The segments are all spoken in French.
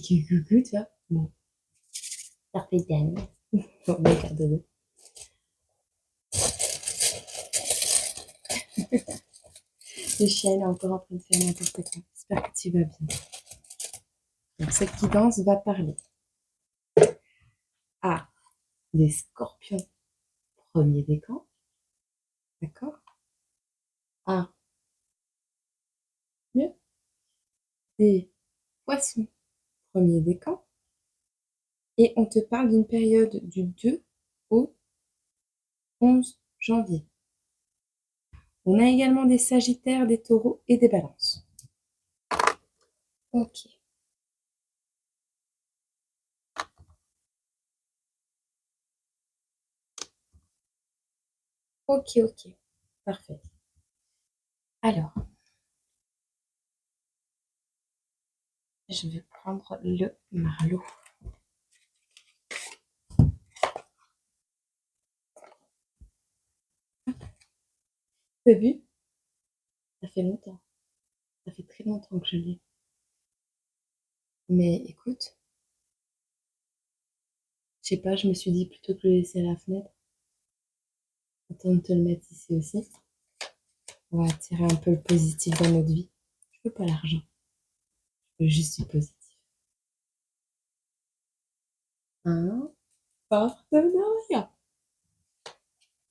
Coucou, tu vois. Bon, parfait, Dan. Bon, d'accord, dodo. Le chien est encore en train de faire n'importe quoi. J'espère que tu vas bien. Donc, cette guidance va parler à des scorpions premier décan, d'accord? À mieux, des poissons premier décan. Et on te parle d'une période du 2 au 11 janvier. On a également des sagittaires, des taureaux et des balances. Ok. Ok, ok. Parfait. Alors, je vais prendre le marlot. T'as vu? Ça fait longtemps. Ça fait très longtemps que je l'ai. Mais écoute, je sais pas, je me suis dit plutôt que le laisser à la fenêtre, autant te le mettre ici aussi. On va attirer un peu le positif dans notre vie. Je veux pas l'argent, je veux juste du positif. Un partenariat.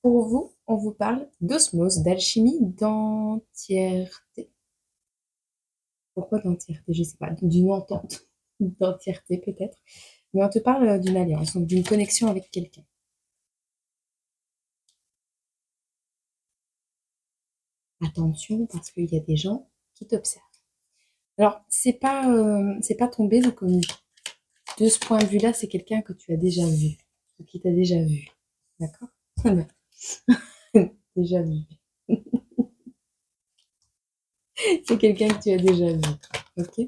Pour vous, on vous parle d'osmose, d'alchimie, d'entièreté. Pourquoi d'entièreté? Je sais pas, d'une entente, d'entièreté peut-être. Mais on te parle d'une alliance, donc d'une connexion avec quelqu'un. Attention, parce qu'il y a des gens qui t'observent. Alors, c'est pas tombé, donc de ce point de vue-là, c'est quelqu'un que tu as déjà vu, ou qui t'a déjà vu. D'accord? Déjà vu. C'est quelqu'un que tu as déjà vu. Ok?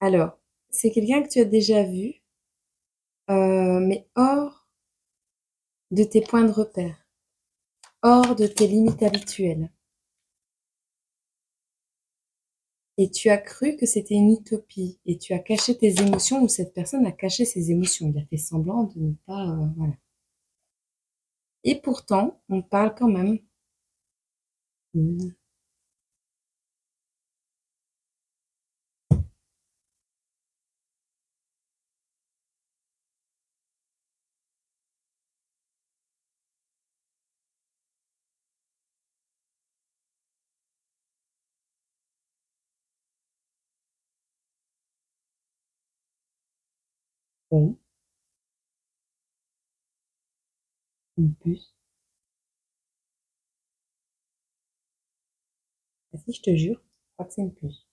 Alors, c'est quelqu'un que tu as déjà vu, mais hors de tes points de repère, hors de tes limites habituelles. Et tu as cru que c'était une utopie, et tu as caché tes émotions, ou cette personne a caché ses émotions. Il a fait semblant de ne pas, voilà. Et pourtant, on parle quand même. Bon, une puce. Ah si, je te jure, je crois que c'est une puce.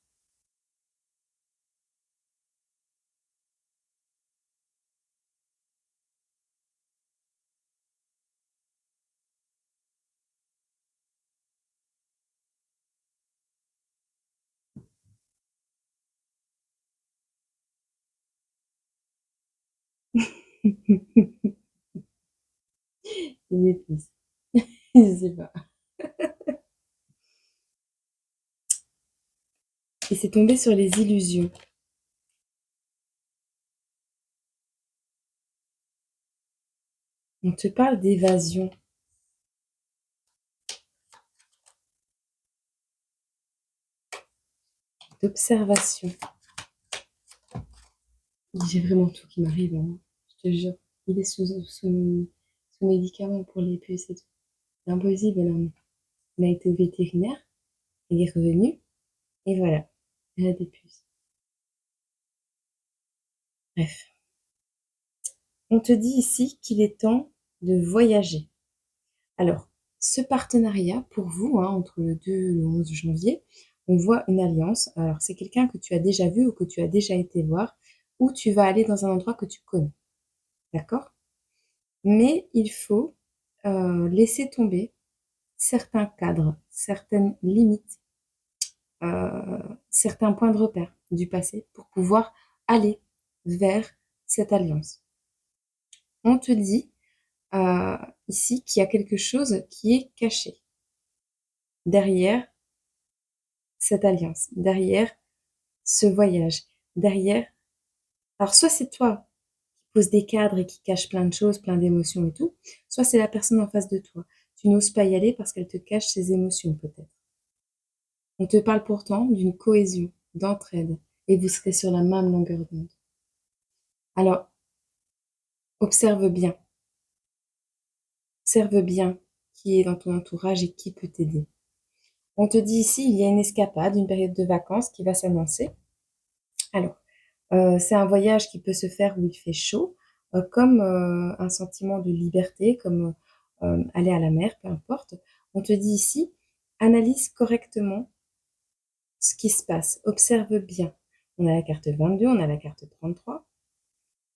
Une puce. Je sais pas. Et c'est tombé sur les illusions. On te parle d'évasion, d'observation. J'ai vraiment tout qui m'arrive, hein. Je te jure. Il est sous médicaments pour les puces et tout. C'est impossible, non. Il a été au vétérinaire, il est revenu, et voilà. Elle a des puces. Bref. On te dit ici qu'il est temps de voyager. Alors, ce partenariat, pour vous, hein, entre le 2 et le 11 janvier, on voit une alliance. Alors, c'est quelqu'un que tu as déjà vu ou que tu as déjà été voir, ou tu vas aller dans un endroit que tu connais. D'accord? Mais il faut laisser tomber certains cadres, certaines limites, certains points de repère du passé pour pouvoir aller vers cette alliance. On te dit ici qu'il y a quelque chose qui est caché derrière cette alliance, derrière ce voyage, derrière. Alors soit c'est toi qui poses des cadres et qui cache plein de choses, plein d'émotions et tout, soit c'est la personne en face de toi. Tu n'oses pas y aller parce qu'elle te cache ses émotions peut-être. On te parle pourtant d'une cohésion, d'entraide, et vous serez sur la même longueur d'onde. Alors, observe bien, observe bien qui est dans ton entourage et qui peut t'aider. On te dit ici, il y a une escapade, une période de vacances qui va s'annoncer. Alors, c'est un voyage qui peut se faire où il fait chaud, comme un sentiment de liberté, comme aller à la mer, peu importe. On te dit ici, analyse correctement ce qui se passe, observe bien. On a la carte 22, on a la carte 33,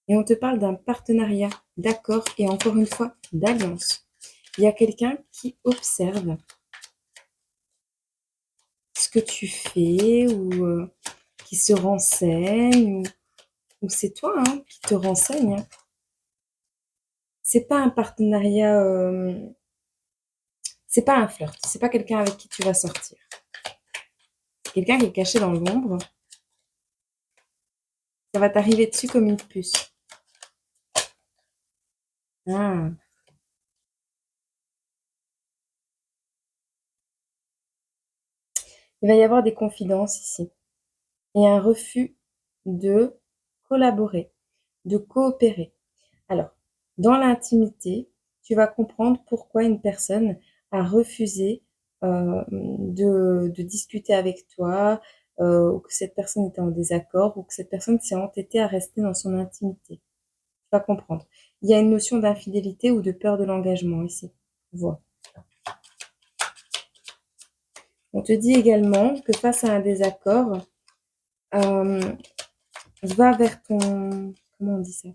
et on te parle d'un partenariat, d'accord, et encore une fois, d'alliance. Il y a quelqu'un qui observe ce que tu fais ou qui se renseigne ou c'est toi hein, qui te renseigne. Hein. C'est pas un partenariat, c'est pas un flirt, c'est pas quelqu'un avec qui tu vas sortir. C'est quelqu'un qui est caché dans l'ombre. Ça va t'arriver dessus comme une puce. Ah. Il va y avoir des confidences ici et un refus de collaborer, de coopérer. Alors, dans l'intimité, tu vas comprendre pourquoi une personne a refusé de discuter avec toi, ou que cette personne était en désaccord, ou que cette personne s'est entêtée à rester dans son intimité. Tu vas comprendre. Il y a une notion d'infidélité ou de peur de l'engagement ici. Voilà. On te dit également que face à un désaccord, euh, va vers ton... Comment on dit ça?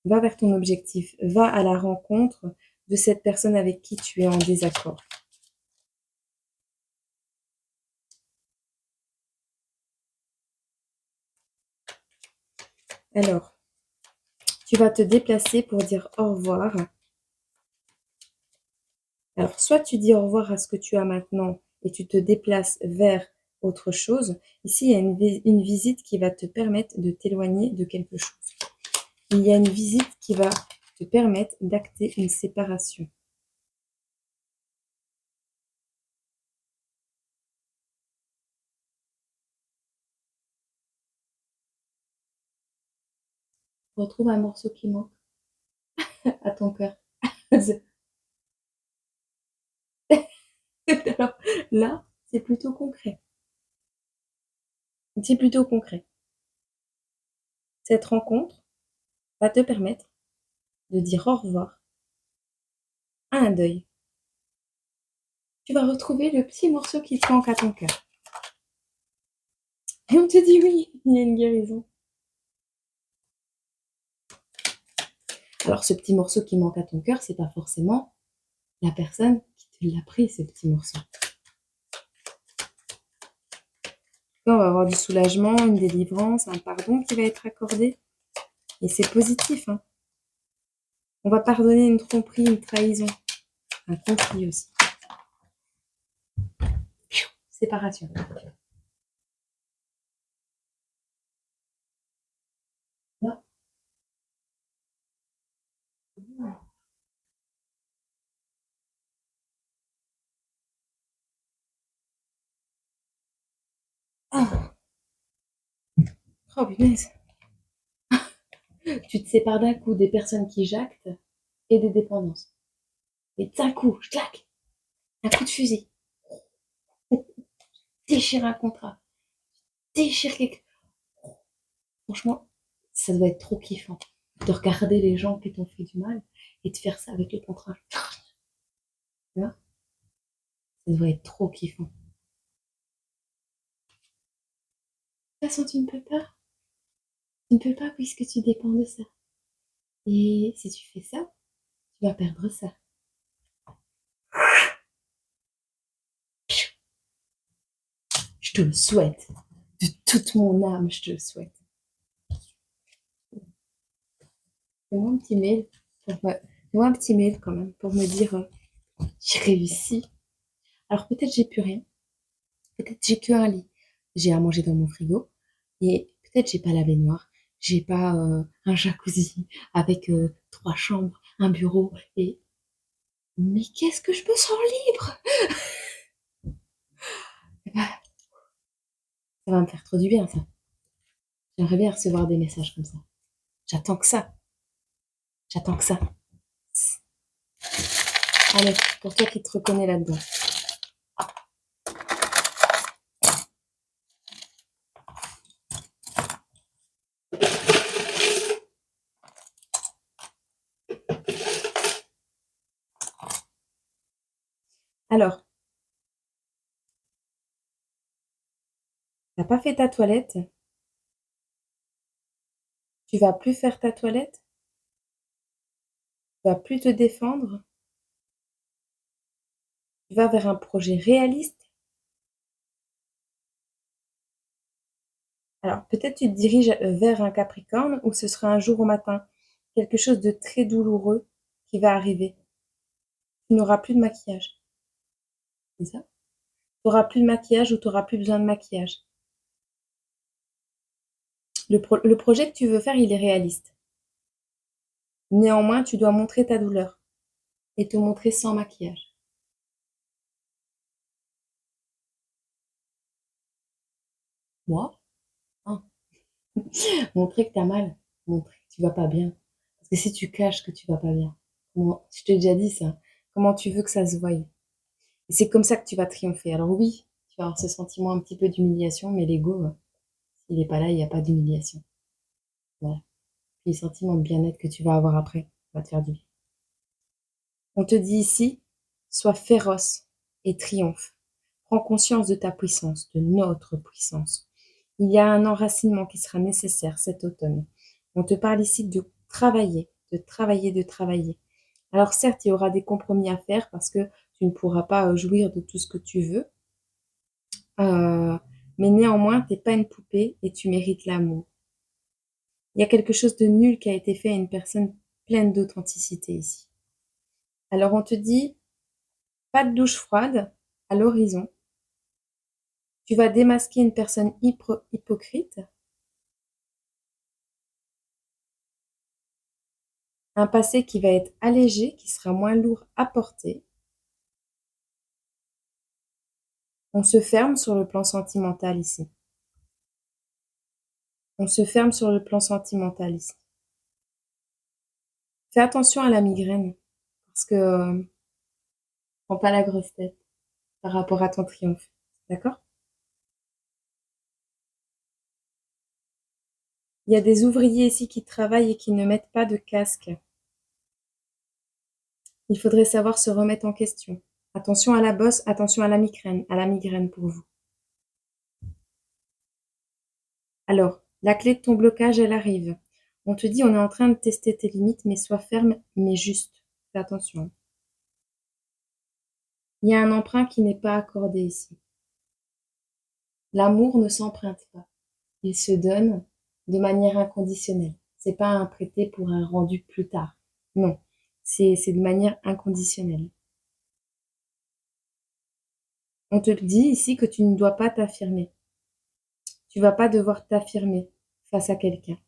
Va vers ton objectif, va à la rencontre de cette personne avec qui tu es en désaccord. Alors, tu vas te déplacer pour dire au revoir. Alors, soit tu dis au revoir à ce que tu as maintenant et tu te déplaces vers autre chose. Ici, il y a une visite qui va te permettre de t'éloigner de quelque chose. Il y a une visite qui va te permettre d'acter une séparation. Retrouve un morceau qui manque à ton cœur. Alors, là, c'est plutôt concret. C'est plutôt concret. Cette rencontre va te permettre de dire au revoir à un deuil. Tu vas retrouver le petit morceau qui te manque à ton cœur. Et on te dit oui, il y a une guérison. Alors ce petit morceau qui manque à ton cœur, c'est pas forcément la personne qui te l'a pris, ce petit morceau. Là, on va avoir du soulagement, une délivrance, un pardon qui va être accordé. Et c'est positif. Hein. On va pardonner une tromperie, une trahison. Un conflit aussi. Séparation. Là. Ah. Oh punaise. Tu te sépares d'un coup des personnes qui jactent et des dépendances. Et d'un coup, je claque. Un coup de fusil. Déchire un contrat. Déchire quelque... Franchement, ça doit être trop kiffant. De regarder les gens qui t'ont fait du mal et de faire ça avec le contrat. Tu vois, ça doit être trop kiffant. De toute façon, tu ne peux pas. Tu ne peux pas puisque tu dépends de ça. Et si tu fais ça, tu vas perdre ça. Je te le souhaite. De toute mon âme, je te le souhaite. Fais-moi un petit mail. Fais-moi un petit mail quand même pour me dire j'ai réussi. Alors peut-être j'ai plus rien. Peut-être j'ai que un lit. J'ai à manger dans mon frigo et peut-être j'ai pas la baignoire. J'ai pas un jacuzzi avec 3 chambres, un bureau et mais qu'est-ce que je me sens libre! Eh ben, ça va me faire trop du bien ça. J'aimerais bien recevoir des messages comme ça. J'attends que ça. J'attends que ça. Allez, pour toi qui te reconnais là-dedans. Alors, t'as pas fait ta toilette? Tu vas plus faire ta toilette? Tu vas plus te défendre? Tu vas vers un projet réaliste? Alors, peut-être tu te diriges vers un Capricorne où ce sera un jour au matin, quelque chose de très douloureux qui va arriver. Tu n'auras plus de maquillage. C'est ça? Tu n'auras plus de maquillage ou tu n'auras plus besoin de maquillage. Le projet que tu veux faire, il est réaliste. Néanmoins, tu dois montrer ta douleur et te montrer sans maquillage. Moi? Hein. Montrer que tu as mal. Montrer que tu vas pas bien. Parce que si tu caches que tu vas pas bien, je t'ai déjà dit ça, comment tu veux que ça se voie? Et c'est comme ça que tu vas triompher. Alors oui, tu vas avoir ce sentiment un petit peu d'humiliation, mais l'ego, il est pas là, il n'y a pas d'humiliation. Voilà. Puis le sentiment de bien-être que tu vas avoir après va te faire du bien. On te dit ici, sois féroce et triomphe. Prends conscience de ta puissance, de notre puissance. Il y a un enracinement qui sera nécessaire cet automne. On te parle ici de travailler, de travailler, de travailler. Alors certes, il y aura des compromis à faire parce que tu ne pourras pas jouir de tout ce que tu veux, euh, mais néanmoins, t'es pas une poupée et tu mérites l'amour. Il y a quelque chose de nul qui a été fait à une personne pleine d'authenticité ici. Alors on te dit, pas de douche froide à l'horizon. Tu vas démasquer une personne hypocrite, un passé qui va être allégé, qui sera moins lourd à porter. On se ferme sur le plan sentimental ici. On se ferme sur le plan sentimental ici. Fais attention à la migraine, parce que prends pas la grosse tête par rapport à ton triomphe. D'accord? Il y a des ouvriers ici qui travaillent et qui ne mettent pas de casque. Il faudrait savoir se remettre en question. Attention à la bosse, attention à la migraine pour vous. Alors, la clé de ton blocage, elle arrive. On te dit, on est en train de tester tes limites, mais sois ferme, mais juste. Fais attention. Il y a un emprunt qui n'est pas accordé ici. L'amour ne s'emprunte pas. Il se donne de manière inconditionnelle. C'est pas un prêté pour un rendu plus tard. Non. C'est de manière inconditionnelle. On te dit ici que tu ne dois pas t'affirmer. Tu vas pas devoir t'affirmer face à quelqu'un.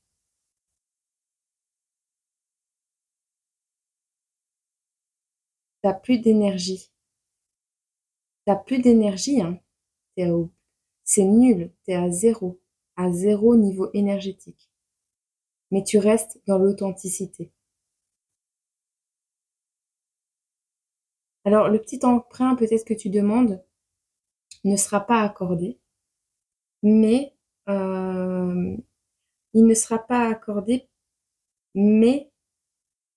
T'as plus d'énergie. T'as plus d'énergie, hein. C'est nul, t'es à zéro niveau énergétique. Mais tu restes dans l'authenticité. Alors, le petit emprunt peut-être que tu demandes ne sera pas accordé, mais il ne sera pas accordé, mais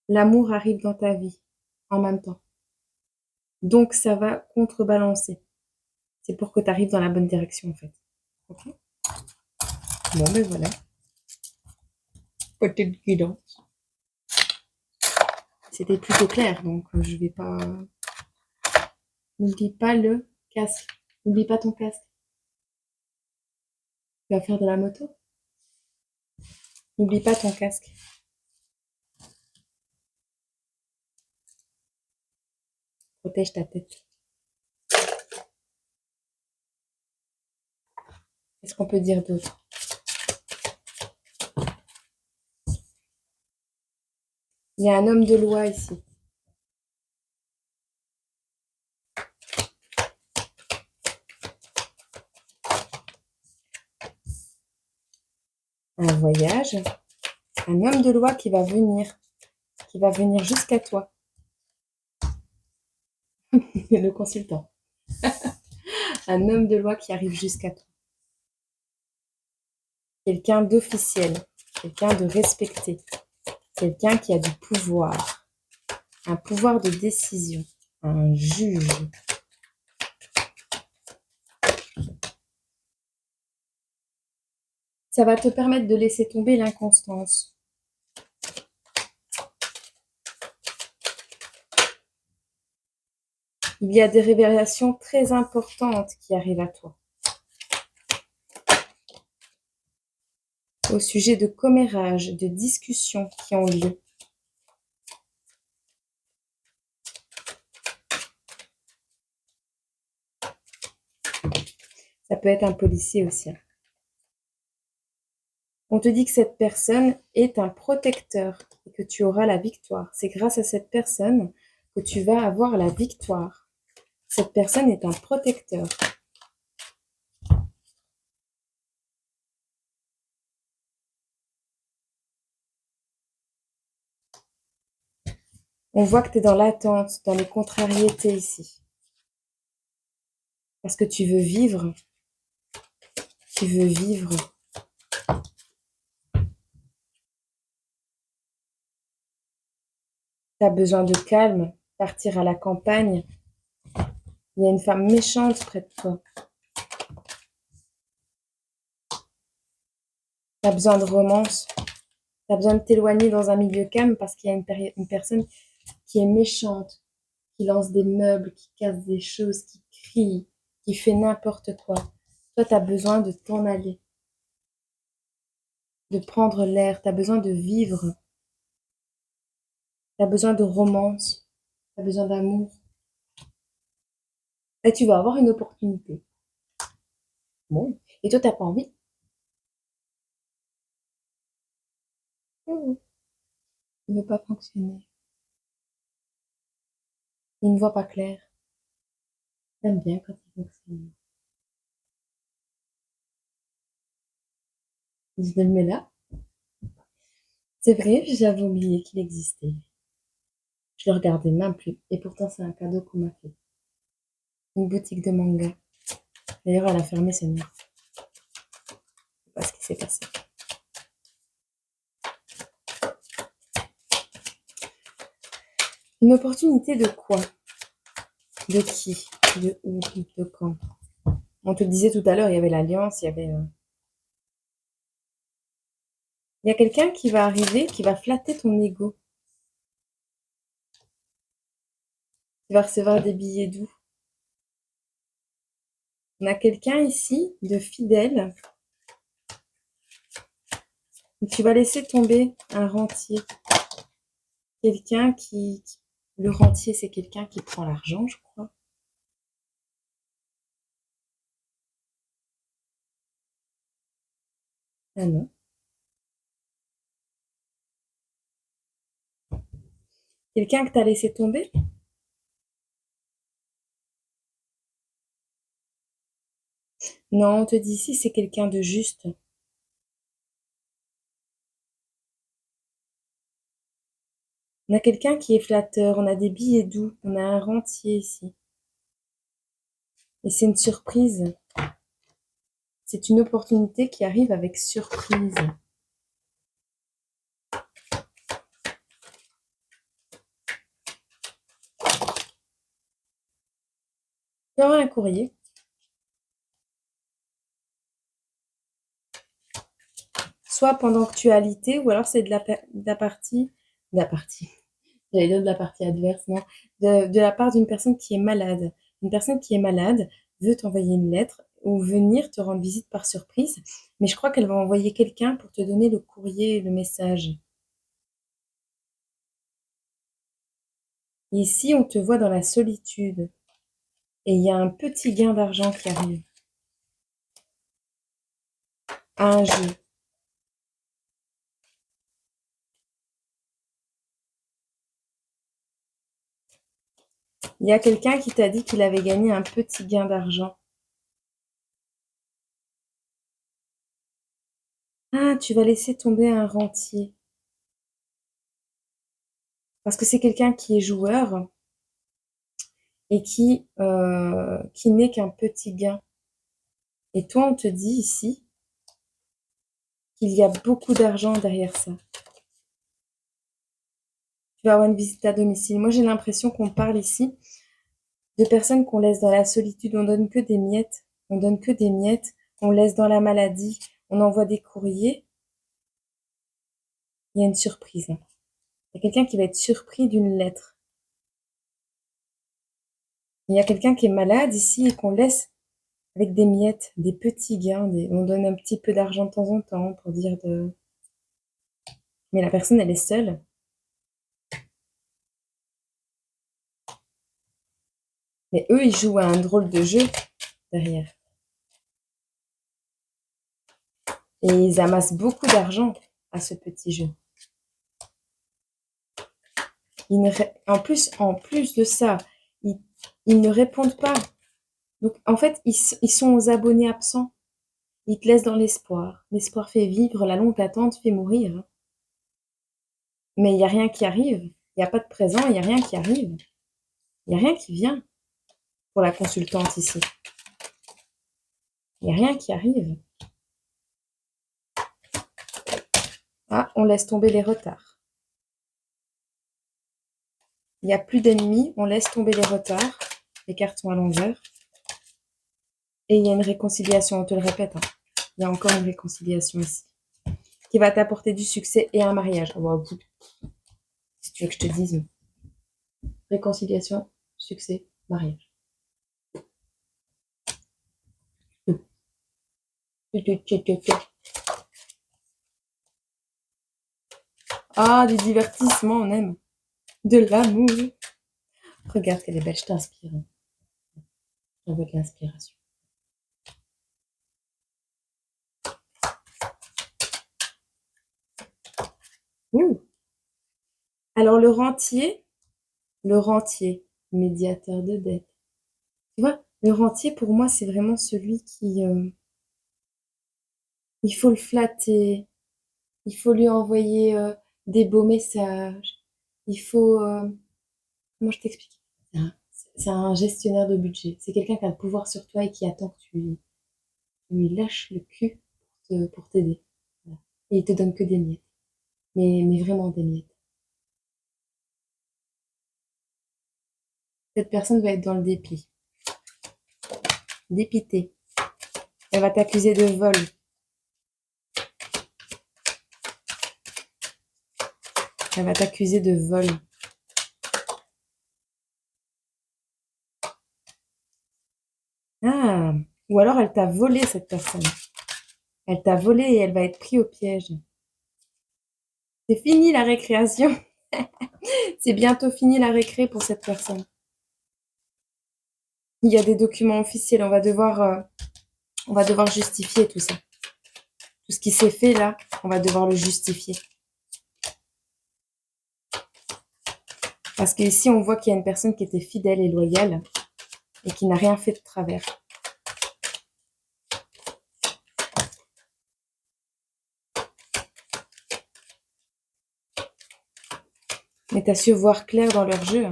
l'amour arrive dans ta vie en même temps. Donc, ça va contrebalancer. C'est pour que tu arrives dans la bonne direction, en fait. Ok. Bon, ben voilà. Petite guidance. C'était plutôt clair, donc je vais pas. N'oublie pas le casque. N'oublie pas ton casque. Tu vas faire de la moto. N'oublie pas ton casque. Protège ta tête. Qu'est-ce qu'on peut dire d'autre? Il y a un homme de loi ici. Un voyage. Un homme de loi qui va venir jusqu'à toi. Le consultant. Un homme de loi qui arrive jusqu'à toi. Quelqu'un d'officiel, quelqu'un de respecté, quelqu'un qui a du pouvoir, un pouvoir de décision, un juge. Ça va te permettre de laisser tomber l'inconstance. Il y a des révélations très importantes qui arrivent à toi. Au sujet de commérages, de discussions qui ont lieu. Ça peut être un policier aussi. On te dit que cette personne est un protecteur et que tu auras la victoire. C'est grâce à cette personne que tu vas avoir la victoire. Cette personne est un protecteur. On voit que tu es dans l'attente, dans les contrariétés ici. Parce que tu veux vivre. Tu veux vivre. Tu as besoin de calme, partir à la campagne. Il y a une femme méchante près de toi. Tu as besoin de romance. Tu as besoin de t'éloigner dans un milieu calme parce qu'il y a une personne qui est méchante, qui lance des meubles, qui casse des choses, qui crie, qui fait n'importe quoi. Toi, tu as besoin de t'en aller, de prendre l'air. Tu as besoin de vivre. Tu as besoin de romance. Tu as besoin d'amour. Et tu vas avoir une opportunité. Bon. Et toi, tu n'as pas envie. Il ne veut pas fonctionner. Il ne voit pas clair. T'aimes bien quand il fonctionne. Je le mets là. C'est vrai, j'avais oublié qu'il existait. Je le regardais même plus. Et pourtant, c'est un cadeau qu'on m'a fait. Une boutique de manga. D'ailleurs, elle a fermé cette nuit. Je sais pas ce qui s'est passé. Une opportunité de quoi? De qui? De où? De quand? On te le disait tout à l'heure, il y avait l'alliance, il y avait... Il y a quelqu'un qui va arriver, qui va flatter ton ego. Qui va recevoir des billets doux. On a quelqu'un ici de fidèle. Tu vas laisser tomber un rentier. Quelqu'un qui... Le rentier, c'est quelqu'un qui prend l'argent, je crois. Ah non. Quelqu'un que tu as laissé tomber? Non, on te dit ici, c'est quelqu'un de juste. On a quelqu'un qui est flatteur, on a des billets doux, on a un rentier ici. Et c'est une surprise. C'est une opportunité qui arrive avec surprise. Tu auras un courrier. Soit pendant que tu as alité, ou alors c'est de la partie... De la partie... J'allais dire de la partie adverse, non. De la part d'une personne qui est malade. Une personne qui est malade veut t'envoyer une lettre ou venir te rendre visite par surprise. Mais je crois qu'elle va envoyer quelqu'un pour te donner le courrier et le message. Ici, on te voit dans la solitude. Et il y a un petit gain d'argent qui arrive. à un jeu. Il y a quelqu'un qui t'a dit qu'il avait gagné un petit gain d'argent. Ah, tu vas laisser tomber un rentier. Parce que c'est quelqu'un qui est joueur et qui n'est qu'un petit gain. Et toi, on te dit ici qu'il y a beaucoup d'argent derrière ça. Tu vas avoir une visite à domicile. Moi, j'ai l'impression qu'on parle ici de personnes qu'on laisse dans la solitude. On donne que des miettes. On donne que des miettes. On laisse dans la maladie. On envoie des courriers. Il y a une surprise. Il y a quelqu'un qui va être surpris d'une lettre. Il y a quelqu'un qui est malade ici et qu'on laisse avec des miettes, des petits gains. On donne un petit peu d'argent de temps en temps pour dire de... Mais la personne, elle est seule. Mais eux, ils jouent à un drôle de jeu derrière. Et ils amassent beaucoup d'argent à ce petit jeu. En plus de ça, ils ne répondent pas. Donc, en fait, ils sont aux abonnés absents. Ils te laissent dans l'espoir. L'espoir fait vivre, la longue attente fait mourir. Mais il n'y a rien qui arrive. Il n'y a pas de présent, il n'y a rien qui arrive. Il n'y a rien qui vient pour la consultante ici. Il n'y a rien qui arrive. Ah, on laisse tomber les retards. Il n'y a plus d'ennemis, on laisse tomber les retards. Les cartes sont à l'envers. Et il y a une réconciliation, on te le répète. Il y a encore une réconciliation ici. Qui va t'apporter du succès et un mariage. Oh, si tu veux que je te dise. Réconciliation, succès, mariage. Ah, du divertissement, on aime. De l'amour. Regarde qu'elle est belle, je t'inspire. J'envoie de l'inspiration. Ouh. Alors le rentier, médiateur de dette. Tu vois, le rentier, pour moi, c'est vraiment celui qui... il faut le flatter, il faut lui envoyer des beaux messages, il faut... comment je t'explique? C'est un gestionnaire de budget. C'est quelqu'un qui a le pouvoir sur toi et qui attend que tu lui lâches le cul pour t'aider. Voilà. Et il te donne que des miettes. Mais vraiment des miettes. Cette personne va être dans le dépit. Dépitée. Elle va t'accuser de vol. Elle va t'accuser de vol. Ah, ou alors elle t'a volé cette personne. Elle t'a volé et elle va être prise au piège. C'est fini la récréation. C'est bientôt fini la récré pour cette personne. Il y a des documents officiels. On va devoir justifier tout ça. Tout ce qui s'est fait là, on va devoir le justifier. Parce qu'ici, on voit qu'il y a une personne qui était fidèle et loyale et qui n'a rien fait de travers. Mais tu as su voir clair dans leur jeu.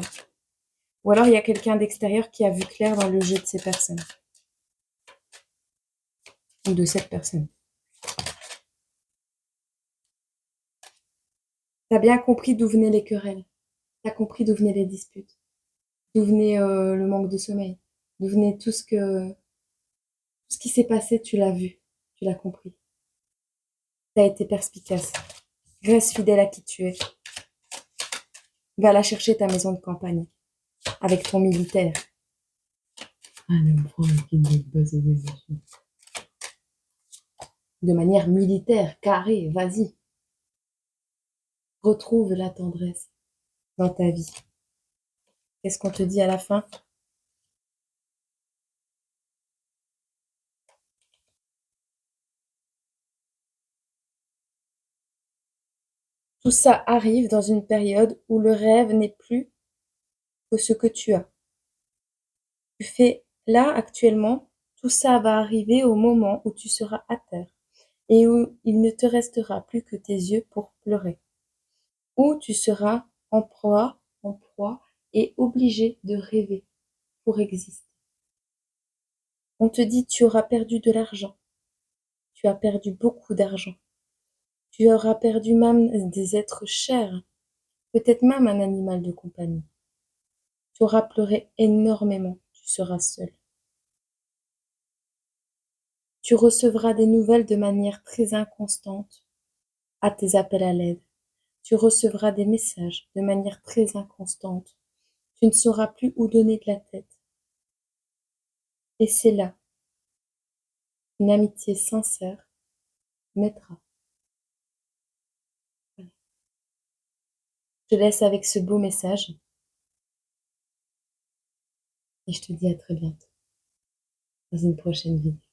Ou alors, il y a quelqu'un d'extérieur qui a vu clair dans le jeu de ces personnes. Ou de cette personne. Tu as bien compris d'où venaient les querelles. Tu as compris d'où venaient les disputes. D'où venait le manque de sommeil. D'où venait tout ce qui s'est passé, tu l'as vu. Tu l'as compris. Tu as été perspicace. Reste fidèle à qui tu es. Va la chercher ta maison de campagne. Avec ton militaire. De manière militaire, carrée, vas-y. Retrouve la tendresse dans ta vie. Qu'est-ce qu'on te dit à la fin? Tout ça arrive dans une période où le rêve n'est plus que ce que tu as. Tu fais là, actuellement, tout ça va arriver au moment où tu seras à terre et où il ne te restera plus que tes yeux pour pleurer, où tu seras en proie et obligé de rêver pour exister. On te dit: «Tu auras perdu de l'argent». Tu as perdu beaucoup d'argent. Tu auras perdu même des êtres chers, peut-être même un animal de compagnie. Tu auras pleuré énormément, tu seras seul. Tu recevras des nouvelles de manière très inconstante à tes appels à l'aide. Tu recevras des messages de manière très inconstante. Tu ne sauras plus où donner de la tête. Et c'est là qu'une amitié sincère naîtra. Voilà. Je te laisse avec ce beau message et je te dis à très bientôt dans une prochaine vidéo.